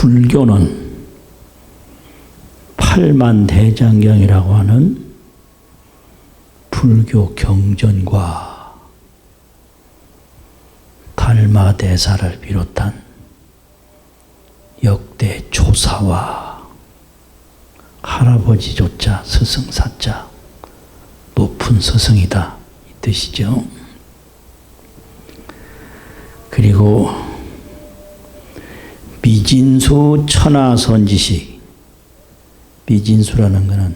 불교는 팔만대장경이라고 하는 불교 경전과 달마대사를 비롯한 역대 조사와 할아버지조차 스승사자 높은 스승이다 이 뜻이죠. 그리고 비진수 천하선지식, 비진수라는 것은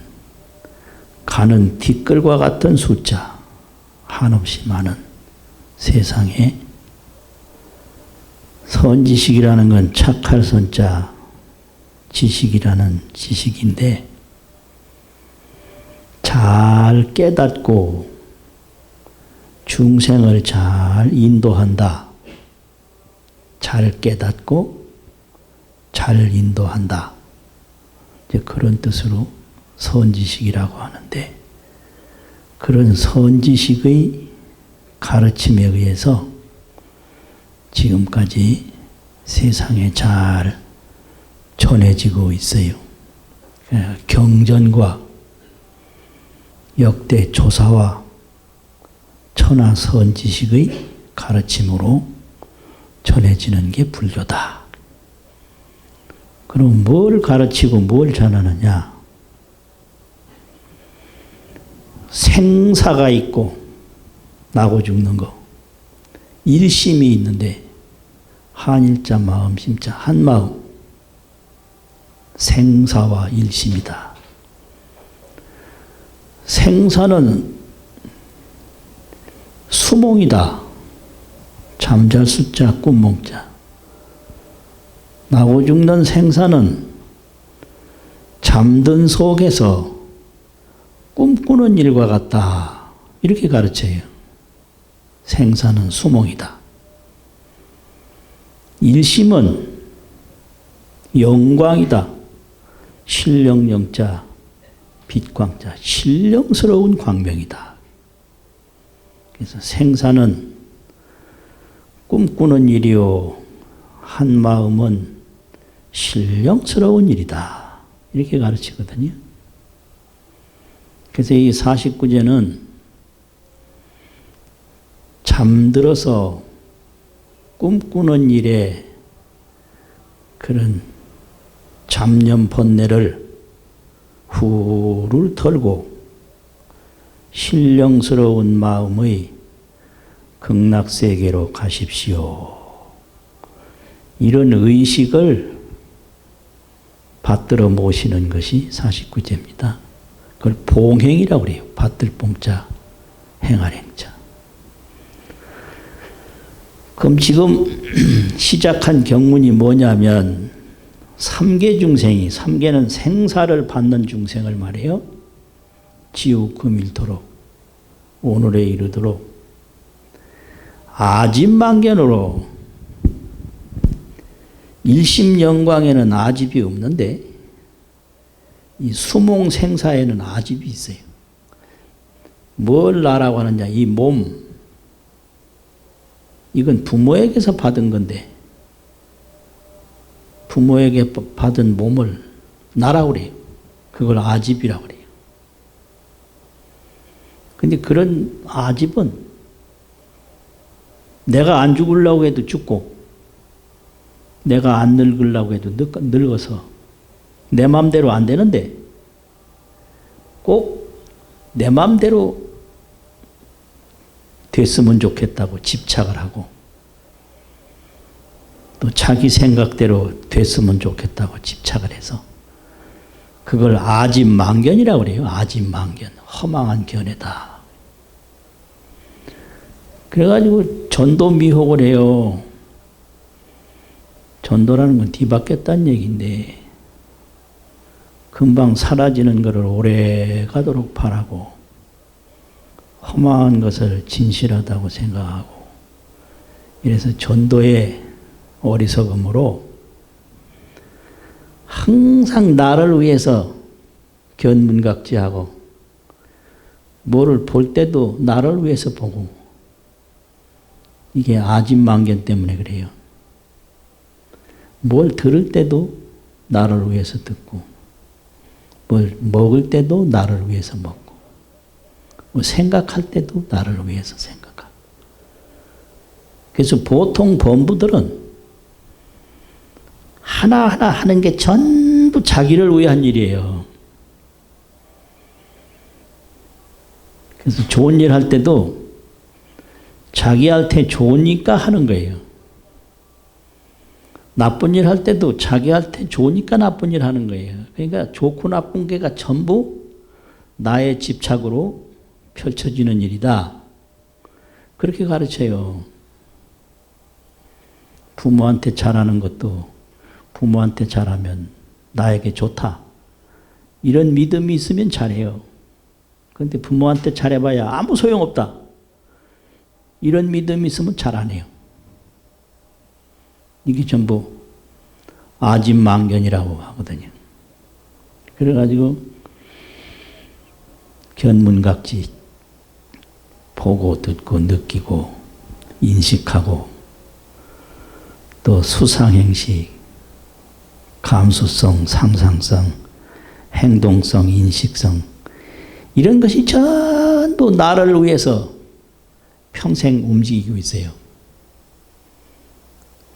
가는 티끌과 같은 숫자, 한없이 많은 세상에, 선지식이라는 건 착할 선자, 지식이라는 지식인데 잘 깨닫고 중생을 잘 인도한다. 잘 깨닫고 잘 인도한다. 이제 그런 뜻으로 선지식이라고 하는데, 그런 선지식의 가르침에 의해서 지금까지 세상에 잘 전해지고 있어요. 경전과 역대 조사와 천하 선지식의 가르침으로 전해지는 게 불교다. 그럼 뭘 가르치고 뭘 전하느냐? 생사가 있고 나고 죽는 거, 일심이 있는데 한일자 마음심자 한마음, 생사와 일심이다. 생사는 수몽이다. 잠잘 수자 꿈몽자. 나고 죽는 생사는 잠든 속에서 꿈꾸는 일과 같다. 이렇게 가르쳐요. 생사는 수몽이다. 일심은 영광이다. 신령영자, 빛광자, 신령스러운 광명이다. 그래서 생사는 꿈꾸는 일이요, 한마음은 신령스러운 일이다. 이렇게 가르치거든요. 그래서 이 49제는 잠들어서 꿈꾸는 일에 그런 잡념 번뇌를 후를 털고 신령스러운 마음의 극락세계로 가십시오. 이런 의식을 받들어 모시는 것이 49제입니다. 그걸 봉행이라고 그래요. 받들 봉자, 행할 행자. 그럼 지금 시작한 경문이 뭐냐면, 3계 중생이, 3계는 생사를 받는 중생을 말해요. 지옥금일토록 오늘에 이르도록 아집만견으로, 일심영광에는 아집이 없는데 이 수몽생사에는 아집이 있어요. 뭘 나라고 하느냐, 이 몸, 이건 부모에게서 받은 건데 부모에게 받은 몸을 나라고 그래요. 그걸 아집이라고 그래요. 근데 그런 아집은 내가 안 죽으려고 해도 죽고 내가 안 늙으려고 해도 늙어서 내 마음대로 안 되는데 꼭 내 마음대로 됐으면 좋겠다고 집착을 하고 또 자기 생각대로 됐으면 좋겠다고 집착을 해서 그걸 아집만견이라고 그래요. 아집만견, 허망한 견해다. 그래가지고 전도 미혹을 해요. 전도라는 건 뒤바뀌었다는 얘기인데 금방 사라지는 것을 오래 가도록 바라고 허망한 것을 진실하다고 생각하고, 이래서 전도의 어리석음으로 항상 나를 위해서 견문각지하고 뭐를 볼 때도 나를 위해서 보고, 이게 아집만견 때문에 그래요. 뭘 들을 때도 나를 위해서 듣고, 뭘 먹을 때도 나를 위해서 먹고, 뭐 생각할 때도 나를 위해서 생각하고. 그래서 보통 범부들은 하나하나 하는 게 전부 자기를 위한 일이에요. 그래서 좋은 일 할 때도 자기한테 좋으니까 하는 거예요. 나쁜 일 할 때도 자기한테 좋으니까 나쁜 일 하는 거예요. 그러니까 좋고 나쁜 게가 전부 나의 집착으로 펼쳐지는 일이다. 그렇게 가르쳐요. 부모한테 잘하는 것도 부모한테 잘하면 나에게 좋다. 이런 믿음이 있으면 잘해요. 그런데 부모한테 잘해봐야 아무 소용없다. 이런 믿음이 있으면 잘 안 해요. 이게 전부 아진망견이라고 하거든요. 그래가지고 견문각지 보고 듣고 느끼고 인식하고 또 수상행식, 감수성, 상상성, 행동성, 인식성 이런 것이 전부 나를 위해서 평생 움직이고 있어요.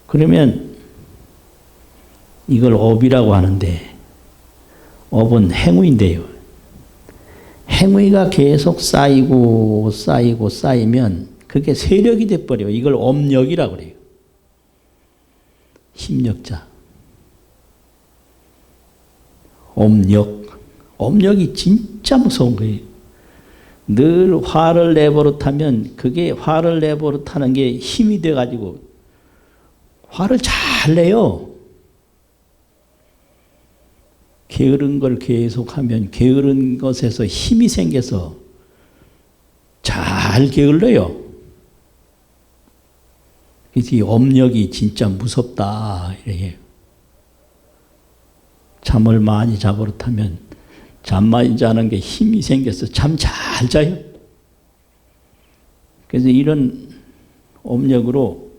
그러면 이걸 업이라고 하는데 업은 행위인데요. 행위가 계속 쌓이고 쌓이고 쌓이면 그게 세력이 돼버려요. 이걸 업력이라고 그래요. 힘력자. 업력. 업력이 진짜 무서운 거예요. 늘 화를 내버릇하면 그게 화를 내버릇하는 게 힘이 돼가지고 화를 잘 내요. 게으른 걸 계속하면 게으른 것에서 힘이 생겨서 잘 게을러요. 그래서 이 업력이 진짜 무섭다. 이래요. 잠을 많이 자버릇하면 잠 많이 자는 게 힘이 생겨서 잠 잘 자요. 그래서 이런 업력으로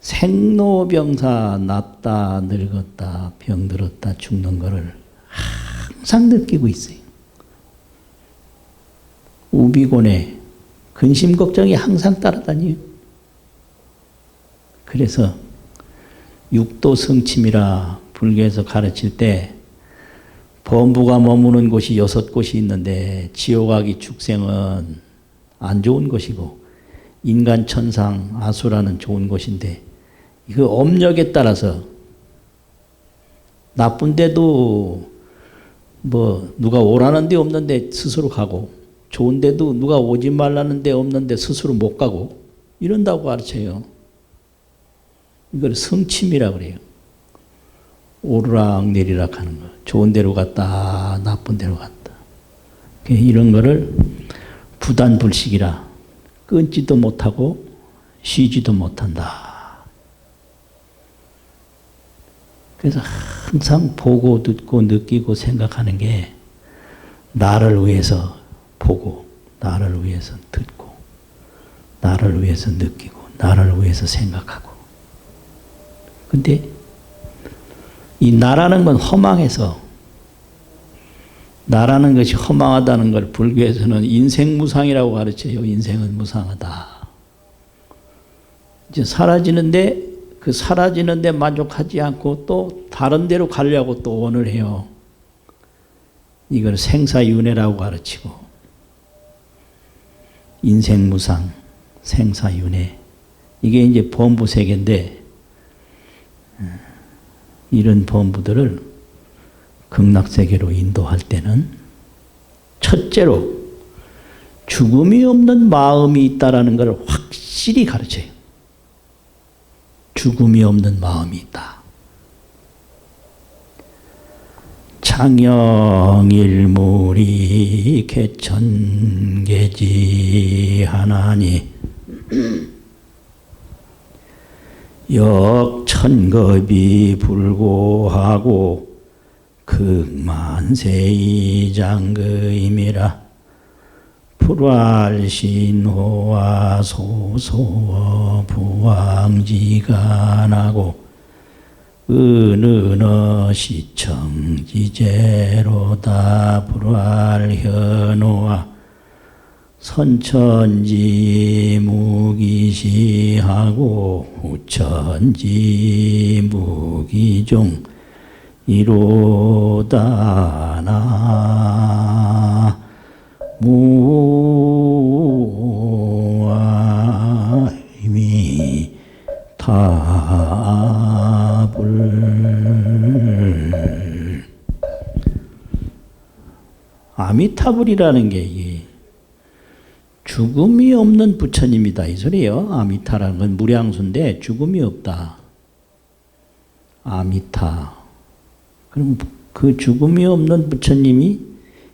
생로병사 낫다 늙었다 병들었다 죽는 거를 항상 느끼고 있어요. 우비곤에 근심 걱정이 항상 따라다녀요. 그래서 육도 성침이라 불교에서 가르칠 때 범부가 머무는 곳이 6곳이 있는데 지옥아기 축생은 안 좋은 곳이고 인간 천상 아수라는 좋은 곳인데 그 업력에 따라서 나쁜 데도 뭐 누가 오라는 데 없는데 스스로 가고 좋은 데도 누가 오지 말라는 데 없는데 스스로 못 가고 이런다고 가르쳐요. 이걸 성침이라고 그래요. 오르락 내리락 하는 거. 좋은 데로 갔다 나쁜 데로 갔다. 이런 거를 부단불식이라 끊지도 못하고 쉬지도 못한다. 그래서 항상 보고 듣고 느끼고 생각하는 게 나를 위해서 보고 나를 위해서 듣고 나를 위해서 느끼고 나를 위해서 생각하고. 근데 이 나라는 건 허망해서 나라는 것이 허망하다는 걸 불교에서는 인생무상이라고 가르쳐요. 인생은 무상하다. 이제 사라지는데 그 사라지는데 만족하지 않고 또 다른 데로 가려고 또 원을 해요. 이걸 생사윤회라고 가르치고 인생무상, 생사윤회 이게 이제 범부세계인데 이런 범부들을 극락세계로 인도할 때는 첫째로 죽음이 없는 마음이 있다라는 걸 확실히 가르쳐요. 죽음이 없는 마음이 있다. 창영일물이 개천개지하나니 역천겁이 불고하고 극만세이장거임이라 불활신호와 소소 부왕지가 나고 은은어 시청지제로다 불활현호와 선천지 무기시하고 후천지 무기종 이로다나 무아미 타불. 아미타불이라는 게 이게 죽음이 없는 부처님이다 이 소리예요. 아미타라는 건 무량수인데 죽음이 없다. 아미타. 그럼 그 죽음이 없는 부처님이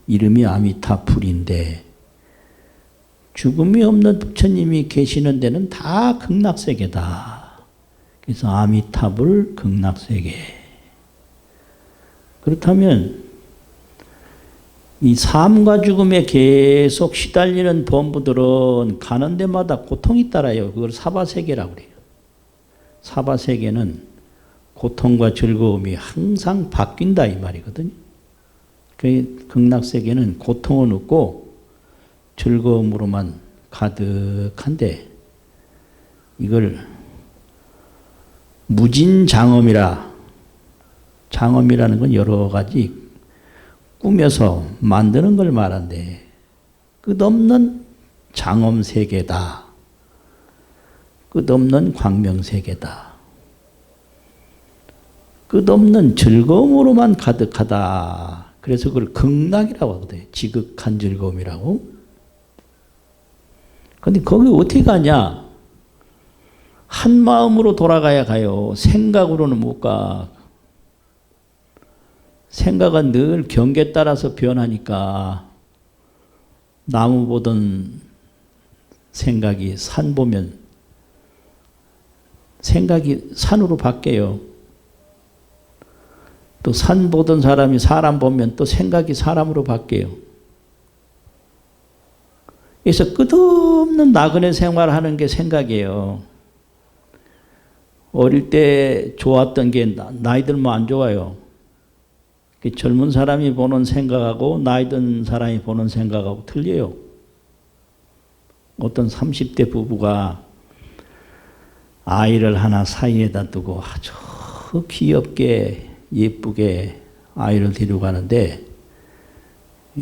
이름이 아미타불인데 죽음이 없는 부처님이 계시는 데는 다 극락세계다. 그래서 아미타불 극락세계. 그렇다면 이 삶과 죽음에 계속 시달리는 범부들은 가는 데마다 고통이 따라요. 그걸 사바세계라고 그래요. 사바세계는 고통과 즐거움이 항상 바뀐다 이 말이거든요. 그 극락세계는 고통은 없고 즐거움으로만 가득한데 이걸 무진장엄이라, 장엄이라는 건 여러 가지 꾸며서 만드는 걸 말한대. 끝없는 장엄세계다. 끝없는 광명세계다. 끝없는 즐거움으로만 가득하다. 그래서 그걸 극락이라고 하거든요. 지극한 즐거움이라고. 근데 거기 어떻게 가냐? 한 마음으로 돌아가야 가요. 생각으로는 못 가. 생각은 늘 경계에 따라서 변하니까 나무 보던 생각이 산 보면 생각이 산으로 바뀌어요. 또 산 보던 사람이 사람 보면 또 생각이 사람으로 바뀌어요. 그래서 끝없는 나그네 생활하는 게 생각이에요. 어릴 때 좋았던 게 나이 들면 안 좋아요. 젊은 사람이 보는 생각하고 나이 든 사람이 보는 생각하고 틀려요. 어떤 30대 부부가 아이를 하나 사이에다 두고 아주 귀엽게 예쁘게 아이를 데리고 가는데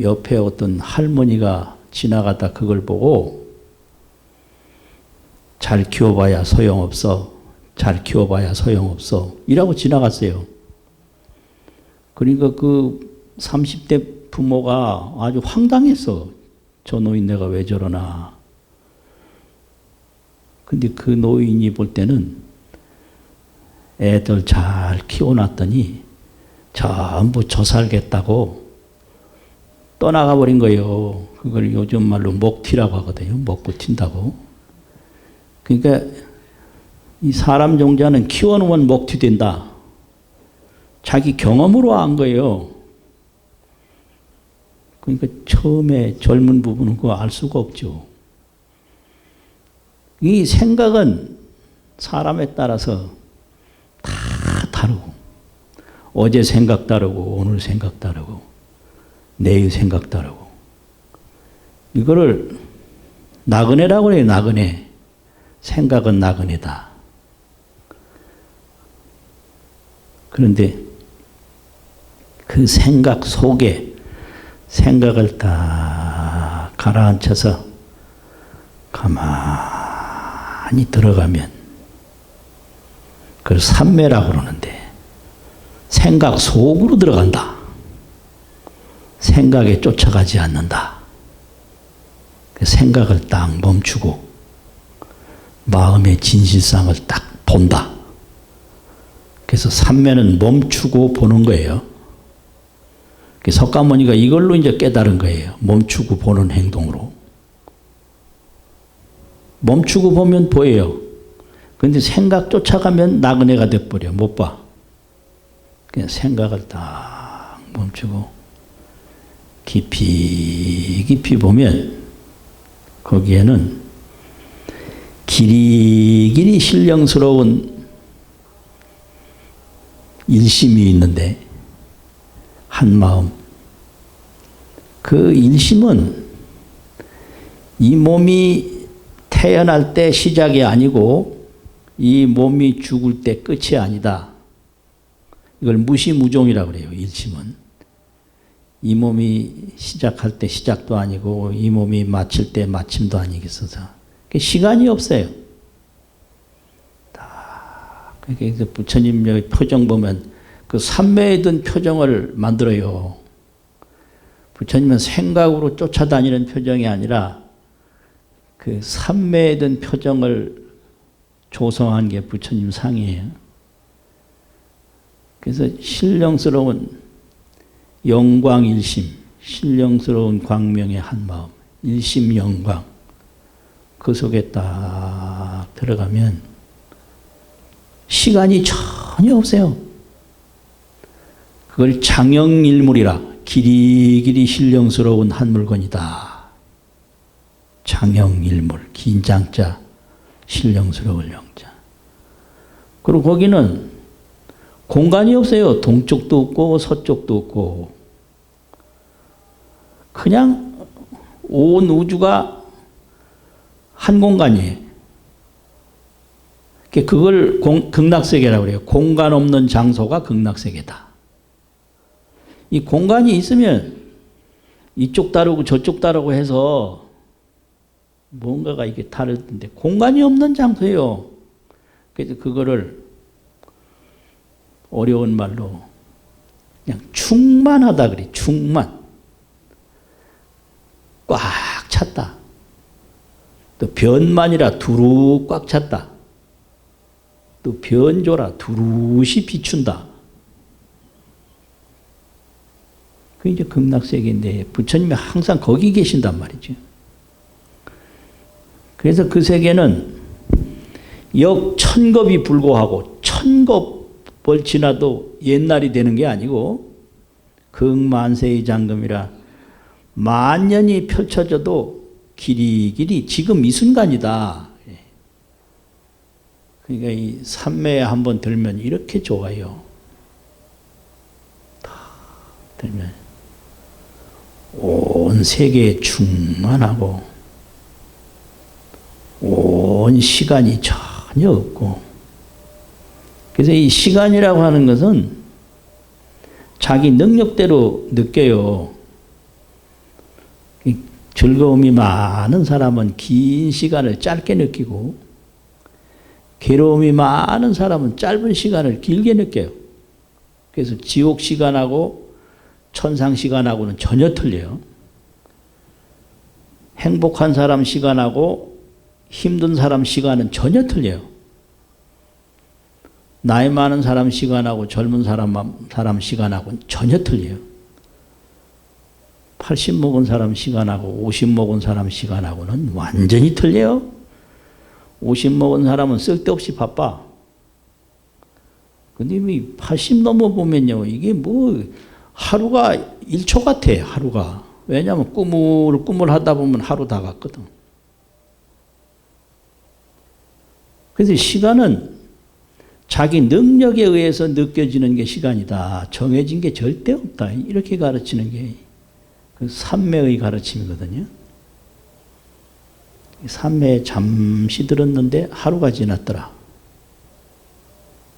옆에 어떤 할머니가 지나가다 그걸 보고 잘 키워봐야 소용없어. 잘 키워봐야 소용없어. 이라고 지나갔어요. 그러니까 그 30대 부모가 아주 황당했어. 저 노인네가 왜 저러나. 근데 그 노인이 볼 때는 애들 잘 키워놨더니 전부 저 살겠다고 떠나가 버린 거예요. 그걸 요즘 말로 목튀라고 하거든요. 먹고 튄다고. 그러니까 이 사람 종자는 키워놓으면 목튀 된다. 자기 경험으로 안 거예요. 그러니까 처음에 젊은 부부는 그거 알 수가 없죠. 이 생각은 사람에 따라서 다 다르고 어제 생각 다르고 오늘 생각 다르고 내일 생각 다르고 이거를 나그네라고 해요. 나그네. 생각은 나그네다. 그런데 그 생각 속에 생각을 딱 가라앉혀서 가만히 들어가면 그걸 삼매라고 그러는데 생각 속으로 들어간다. 생각에 쫓아가지 않는다. 생각을 딱 멈추고 마음의 진실상을 딱 본다. 그래서 삼매는 멈추고 보는 거예요. 석가모니가 이걸로 이제 깨달은 거예요. 멈추고 보는 행동으로. 멈추고 보면 보여요. 그런데 생각 쫓아가면 나그네가 돼버려. 못 봐. 그냥 생각을 딱 멈추고 깊이 깊이 보면 거기에는 길이길이 신령스러운 일심이 있는데 한마음. 그 일심은 이 몸이 태어날 때 시작이 아니고 이 몸이 죽을 때 끝이 아니다. 이걸 무시무종이라고 그래요. 일심은. 이 몸이 시작할 때 시작도 아니고 이 몸이 마칠 때 마침도 아니겠어서 시간이 없어요. 그러니까 부처님 표정 보면 그 삼매에 든 표정을 만들어요. 부처님은 생각으로 쫓아다니는 표정이 아니라 그 삼매에 든 표정을 조성한 게 부처님 상이에요. 그래서 신령스러운 영광일심, 신령스러운 광명의 한마음, 일심영광, 그 속에 딱 들어가면 시간이 전혀 없어요. 그걸 장영일물이라, 길이길이 신령스러운 한 물건이다. 장영일물, 긴 장자, 신령스러울 영자. 그리고 거기는 공간이 없어요. 동쪽도 없고 서쪽도 없고 그냥 온 우주가 한 공간이에요. 그걸 극락세계라고 그래요. 공간 없는 장소가 극락세계다. 이 공간이 있으면 이쪽 다르고 저쪽 다르고 해서 뭔가가 이게 다르던데 공간이 없는 장소예요. 그래서 그거를 어려운 말로 그냥 충만하다 그래. 충만. 꽉 찼다. 또 변만이라 두루 꽉 찼다. 또 변조라 두루시 비춘다. 그게 이제 극락세계인데 부처님이 항상 거기 계신단 말이죠. 그래서 그 세계는 역 천겁이 불고하고 천겁을 지나도 옛날이 되는 게 아니고 극만세의 장금이라 만년이 펼쳐져도 길이길이 지금 이 순간이다. 그러니까 이 삼매에 한번 들면 이렇게 좋아요. 다 들면 온 세계에 충만하고 온 시간이 전혀 없고 그래서 이 시간이라고 하는 것은 자기 능력대로 느껴요. 즐거움이 많은 사람은 긴 시간을 짧게 느끼고 괴로움이 많은 사람은 짧은 시간을 길게 느껴요. 그래서 지옥 시간하고 천상 시간하고는 전혀 틀려요. 행복한 사람 시간하고 힘든 사람 시간은 전혀 틀려요. 나이 많은 사람 시간하고 젊은 사람 시간하고는 전혀 틀려요. 80 먹은 사람 시간하고 50 먹은 사람 시간하고는 완전히 틀려요. 50 먹은 사람은 쓸데없이 바빠. 근데 80 넘어보면요. 이게 뭐 하루가 1초 같아. 하루가. 왜냐하면 꾸물꾸물 하다 보면 하루 다 갔거든. 그래서 시간은 자기 능력에 의해서 느껴지는 게 시간이다. 정해진 게 절대 없다. 이렇게 가르치는 게 그 삼매의 가르침이거든요. 삼매에 잠시 들었는데 하루가 지났더라.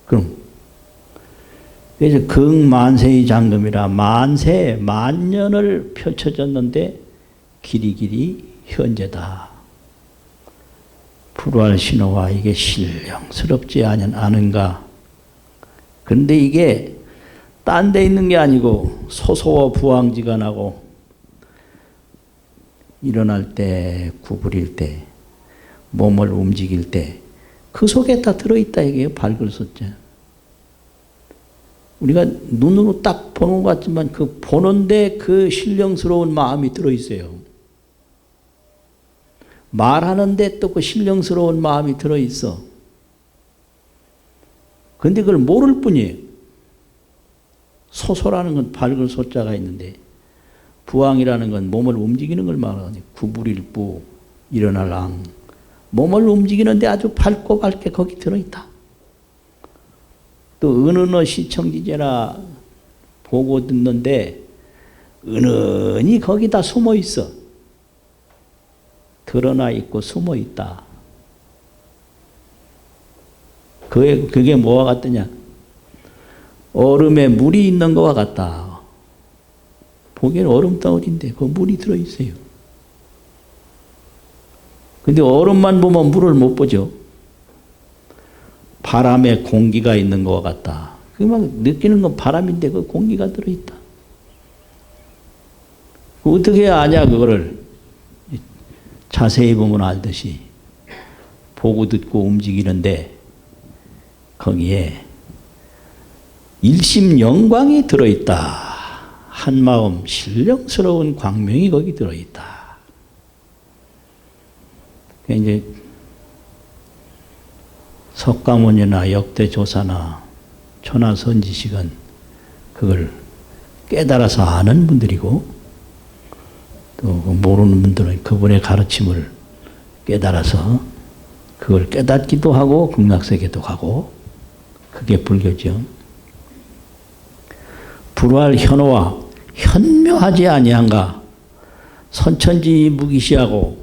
그럼 그래서 극만세의 장금이라 만세 만년을 펼쳐졌는데 길이길이 현재다. 불활 신호와 이게 신령스럽지 않은가. 그런데 이게 딴 데 있는 게 아니고 소소와 부황지간하고 일어날 때, 구부릴 때, 몸을 움직일 때 그 속에 다 들어있다 이게요. 밝을 숫자. 우리가 눈으로 딱 보는 것 같지만 그 보는데 그 신령스러운 마음이 들어있어요. 말하는데 또 그 신령스러운 마음이 들어있어. 그런데 그걸 모를 뿐이에요. 소소라는 건 밝을 소자가 있는데 부황이라는 건 몸을 움직이는 걸 말하니 구부릴 부, 일어날 앙. 몸을 움직이는데 아주 밝고 밝게 거기 들어있다. 또 어느 시청지제나 보고 듣는데 은은히 거기다 숨어 있어. 드러나 있고 숨어 있다. 그게 뭐와 같더냐? 얼음에 물이 있는 것과 같다. 보기에는 얼음덩어리인데 그 물이 들어있어요. 근데 얼음만 보면 물을 못 보죠. 바람에 공기가 있는 것과 같다. 그 막 느끼는 건 바람인데 그 공기가 들어있다. 어떻게 아냐 그거를. 자세히 보면 알듯이 보고 듣고 움직이는데 거기에 일심 영광이 들어있다. 한마음 신령스러운 광명이 거기 들어있다. 이제 석가모니나 역대조사나 천하선지식은 그걸 깨달아서 아는 분들이고 또 모르는 분들은 그분의 가르침을 깨달아서 그걸 깨닫기도 하고 극락세계도 가고 그게 불교죠. 불활 현오와 현묘하지 아니한가 선천지 무기시하고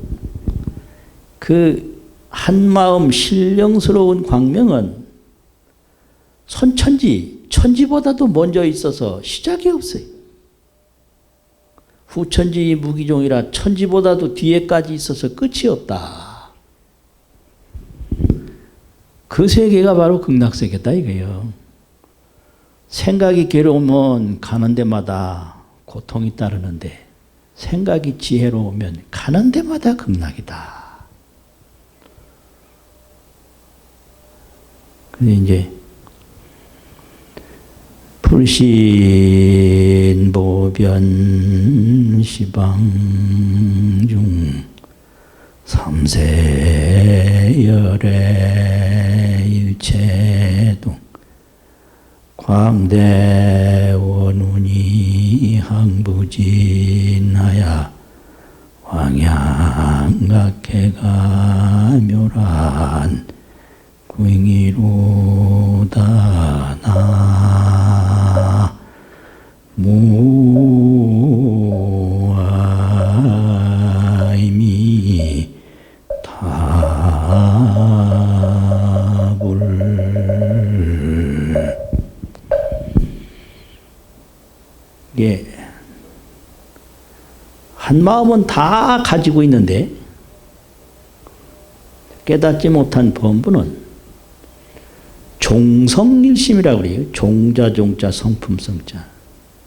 그 한마음 신령스러운 광명은 선천지 천지보다도 먼저 있어서 시작이 없어요. 후천지 무기종이라 천지보다도 뒤에까지 있어서 끝이 없다. 그 세계가 바로 극락세계다 이거예요. 생각이 괴로우면 가는 데마다 고통이 따르는데 생각이 지혜로우면 가는 데마다 극락이다. 근데 이제 불신보변 시방중 삼세열애 일체동 광대원운이 항부진하야 왕양각해가 묘란 구잉이로다 나 무아이미 타불 예. 한 마음은 다 가지고 있는데 깨닫지 못한 범부는 종성일심이라고 그래요. 종자 종자 성품 성자.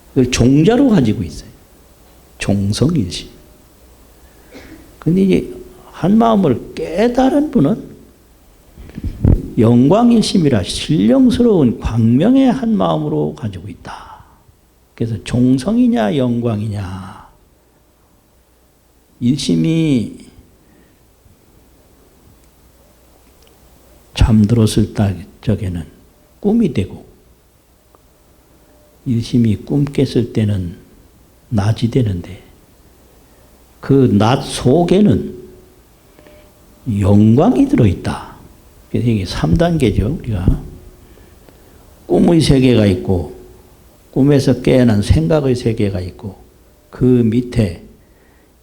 그걸 종자로 가지고 있어요. 종성일심. 근데 이제 한 마음을 깨달은 분은 영광일심이라 신령스러운 광명의 한 마음으로 가지고 있다. 그래서 종성이냐 영광이냐. 일심이 잠들었을 적에는 꿈이 되고 일심이 꿈 깼을 때는 낮이 되는데 그 낮 속에는 영광이 들어있다. 그래서 이게 3단계죠. 우리가 꿈의 세계가 있고 꿈에서 깨어난 생각의 세계가 있고 그 밑에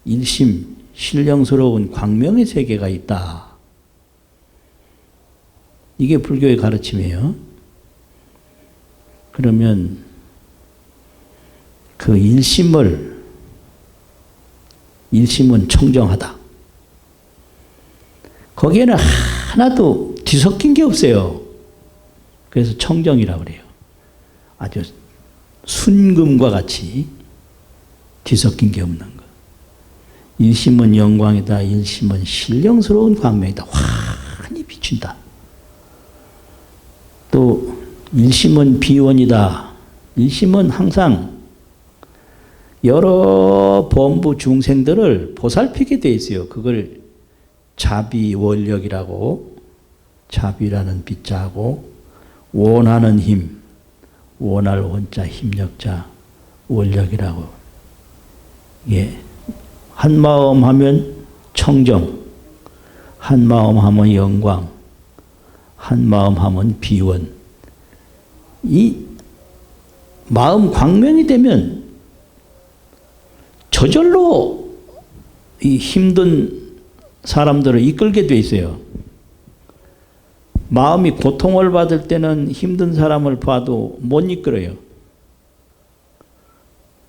일심 신령스러운 광명의 세계가 있다. 이게 불교의 가르침이에요. 그러면 그 일심은 청정하다. 거기에는 하나도 뒤섞인 게 없어요. 그래서 청정이라고 그래요. 아주 순금과 같이 뒤섞인 게 없는 것. 일심은 영광이다. 일심은 신령스러운 광명이다. 환히 비춘다. 또 일심은 비원이다. 일심은 항상 여러 범부 중생들을 보살피게 돼 있어요. 그걸 자비원력이라고, 자비라는 비자하고 원하는 힘, 원할 원자 힘력자 원력이라고. 예, 한 마음 하면 청정, 한 마음 하면 영광, 한 마음 하면 비원. 이 마음 광명이 되면 저절로 이 힘든 사람들을 이끌게 돼 있어요. 마음이 고통을 받을 때는 힘든 사람을 봐도 못 이끌어요.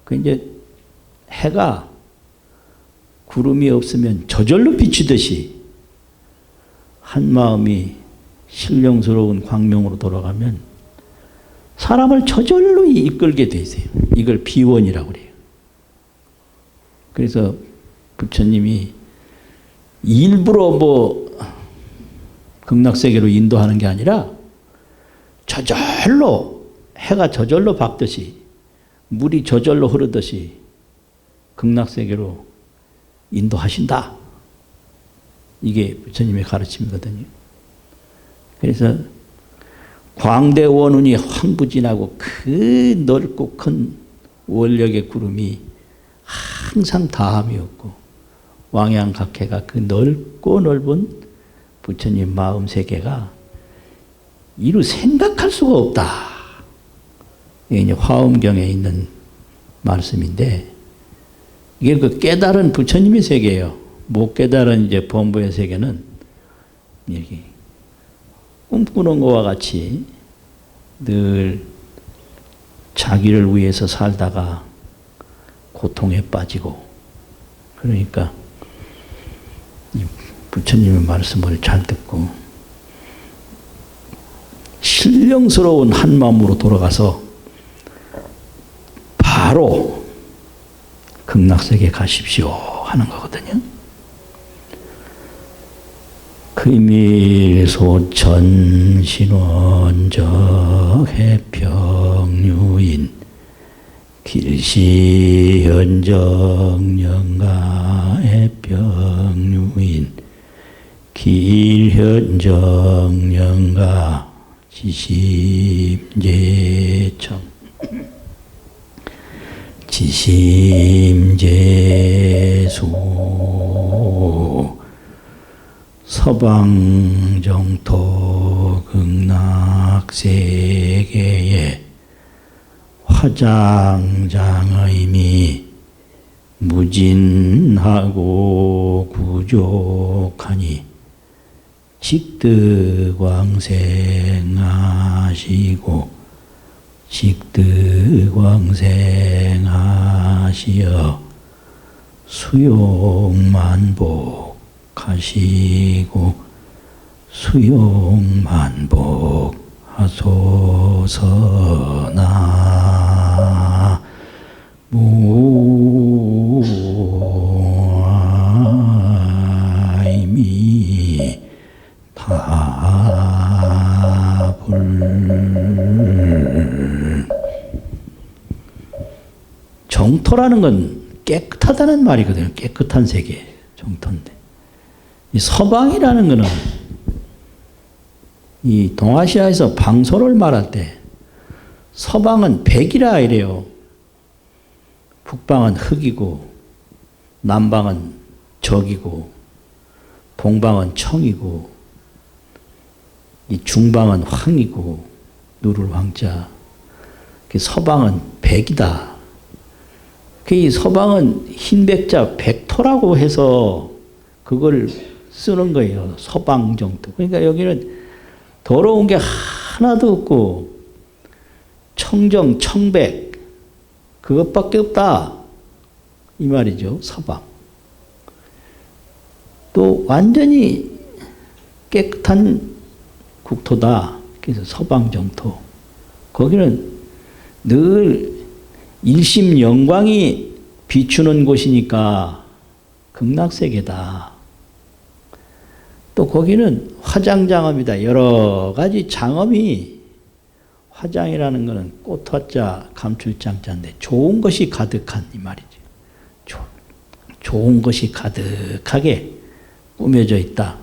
그 이제 해가 구름이 없으면 저절로 비치듯이 한 마음이 신령스러운 광명으로 돌아가면 사람을 저절로 이끌게 돼 있어요. 이걸 비원이라고 그래요. 그래서 부처님이 일부러 뭐 극락세계로 인도하는 게 아니라 저절로 해가 저절로 밝듯이 물이 저절로 흐르듯이 극락세계로 인도하신다. 이게 부처님의 가르침이거든요. 그래서 광대원운이 황부진하고 그 넓고 큰 원력의 구름이 항상 다함이 없고 왕양각해가 그 넓고 넓은 부처님 마음 세계가 이루 생각할 수가 없다. 이게 이제 화엄경에 있는 말씀인데 이게 그 깨달은 부처님의 세계예요. 못 깨달은 이제 범부의 세계는 이렇게 꿈꾸는 것과 같이 늘 자기를 위해서 살다가 고통에 빠지고 그러니까 이 부처님의 말씀을 잘 듣고 신령스러운 한 마음으로 돌아가서 바로 극락세계 가십시오 하는 거거든요. 금일소천 신원적 해평유인 길시현적 영가 해평유인 길현적 영가 지심제청 지심제수 서방정토 극락세계에 화장장의미 무진하고 부족하니 직득광생하시고 직득광생하시어 수용만복하시고 수용만복하소서나 무아이미 타불 정토라는 건 깨끗하다는 말이거든요. 깨끗한 세계 정토인데 이 서방이라는 거는 이 동아시아에서 방소를 말할 때 서방은 백이라 이래요. 북방은 흑이고 남방은 적이고 동방은 청이고 이 중방은 황이고 누를 황자 서방은 백이다. 이 서방은 흰백자 백토라고 해서 그걸 쓰는 거예요. 서방정토. 그러니까 여기는 더러운 게 하나도 없고 청정, 청백 그것밖에 없다. 이 말이죠. 서방. 또 완전히 깨끗한 국토다. 그래서 서방정토. 거기는 늘 일심 영광이 비추는 곳이니까 극락세계다. 또 거기는 화장장엄이다. 여러 가지 장엄이 화장이라는 것은 꽃화자 감출장자인데 좋은 것이 가득한 이 말이죠. 좋은 것이 가득하게 꾸며져 있다.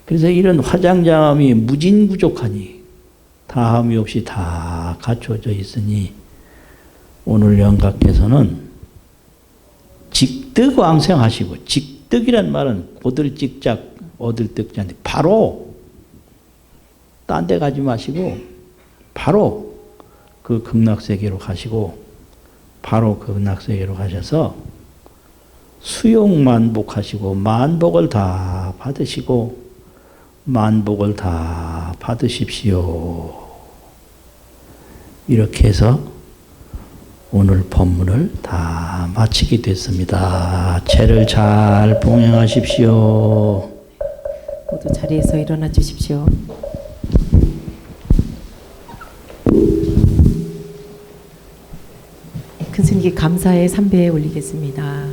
그래서 이런 화장장엄이 무진부족하니 다함이 없이 다 갖춰져 있으니 오늘 영각께서는 직득왕생하시고 직득이란 말은 고들직작 얻을 뜻자인데 바로 딴 데 가지 마시고 바로 그 극락세계로 가시고 바로 그 극락세계로 가셔서 수용만복하시고 만복을 다 받으시고 만복을 다 받으십시오. 이렇게 해서 오늘 법문을 다 마치게 됐습니다. 죄를 잘 봉행하십시오. 모두 자리에서 일어나 주십시오. 큰 스님께 감사의 삼배 올리겠습니다.